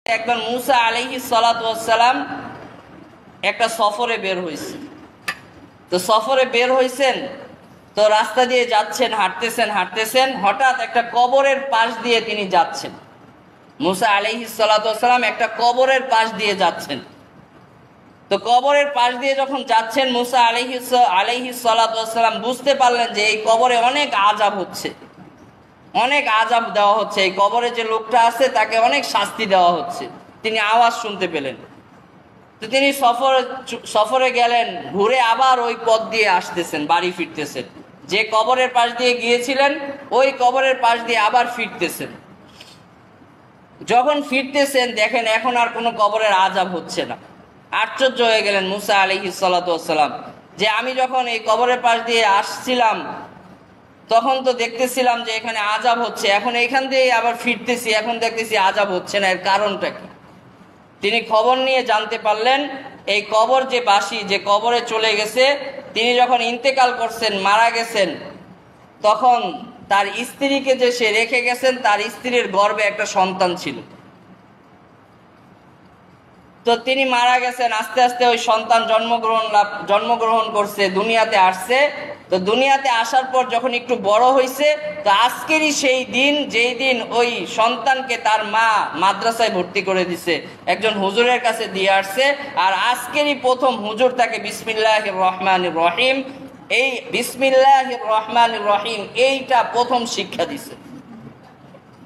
একবার মুসা আলাইহিস সালাতু ওয়াস সালাম একটা সফরে বের হয়েছে। তো সফরে বের হয়েছেন, তো রাস্তা দিয়ে যাচ্ছেন, হাঁটতেছেন, হঠাৎ একটা কবরের পাশ দিয়ে তিনি যাচ্ছেন। মুসা আলাইহিস সালাতু ওয়াস সালাম একটা কবরের পাশ দিয়ে যাচ্ছেন। তো কবরের পাশ দিয়ে যখন যাচ্ছেন, মুসা আলাইহিস সালাতু ওয়াস সালাম বুঝতে পারলেন যে এই কবরে অনেক আযাব হচ্ছে, অনেক আযাব দেওয়া হচ্ছে, এই কবরে যে লোকটা আছে তাকে অনেক শাস্তি দেওয়া হচ্ছে। তিনি আওয়াজ শুনতে পেলেন। তো তিনি সফরে গেলেন, ঘুরে আবার ওই পথ দিয়ে আসতেছেন, বাড়ি ফিরতেছেন। যে কবরের পাশ দিয়ে গিয়েছিলেন ওই কবরের পাশ দিয়ে আবার ফিরতেছেন। যখন ফিরতেছেন দেখেন এখন আর কোনো কবরের আযাব হচ্ছে না। আশ্চর্য হয়ে গেলেন মুসা আলাইহিস সালাতু ওয়াস সালাম, যে আমি যখন এই কবরের পাশ দিয়ে আসছিলাম তখন তো দেখতেছিলাম যে এখানে আযাব হচ্ছে, এখন এইখান দিয়ে আবার ফিরতেছি, এখন দেখতেছি আযাব হচ্ছে না, এর কারণটা কি? তিনি খবর নিয়ে জানতে পারলেন এই কবর যে বাসী, যে কবরে চলে গেছে, তিনি যখন ইন্তেকাল করছেন, মারা গেছেন, তখন তার স্ত্রীকে যে সে রেখে গেছেন তার স্ত্রীর গর্ভে একটা সন্তান ছিল। তো তিনি মারা গেছেন, আস্তে আস্তে ওই সন্তান জন্মগ্রহণ করছে, দুনিয়াতে আসছে। তো দুনিয়াতে আসার পর যখন একটু বড় হয়েছে, তো আজকেরই সেই দিন যেই দিন ওই সন্তানকে তার মা মাদ্রাসায় ভর্তি করে দিছে, একজন হুজুরের কাছে দিয়ে আসছে। আর আজকেরই প্রথম হুজুর তাকে বিসমিল্লাহির রহমানির রহিম, এই বিসমিল্লাহির রহমানির রহিম এইটা প্রথম শিক্ষা দিছে।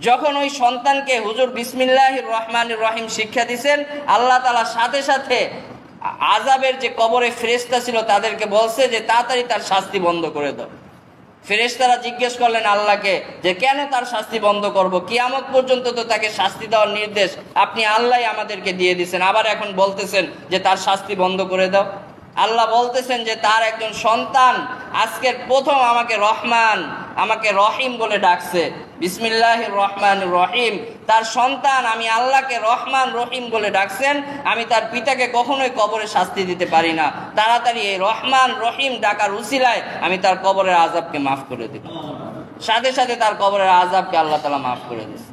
যখন ওই সন্তানকে হুজুর বিসমিল্লাহির রহমানির রহিম শিক্ষা দিছেন, আল্লাহ তাআলা সাথে সাথে আযাবের যে কবরে ফেরেশতা ছিল তাদেরকে বলছে যে তাড়াতাড়ি তার শাস্তি বন্ধ করে দাও। ফেরেশতারা জিজ্ঞেস করলেন আল্লাহকে যে কেন তার শাস্তি বন্ধ করব? কিয়ামত পর্যন্ত তো তাকে শাস্তি দেওয়ার নির্দেশ আপনি আল্লাহ আমাদেরকে দিয়ে দিয়েছেন, আবার এখন বলতেছেন যে তার শাস্তি বন্ধ করে দাও। আল্লাহ বলতেছেন যে তার একজন সন্তান আজকের প্রথম আমাকে রহমান, আমাকে রহিম বলে ডাকছে, বিসমিল্লাহির রহমানির রহিম। তার সন্তান আমি আল্লাহকে রহমান রহিম বলে ডাকছেন, আমি তার পিতাকে কখনোই কবরে শাস্তি দিতে পারি না। তাড়াতাড়ি এই রহমান রহিম ডাকার উসিলায় আমি তার কবরের আযাবকে মাফ করে দিব। সাথে সাথে তার কবরের আযাবকে আল্লাহ তাআলা মাফ করে দিয়েছে।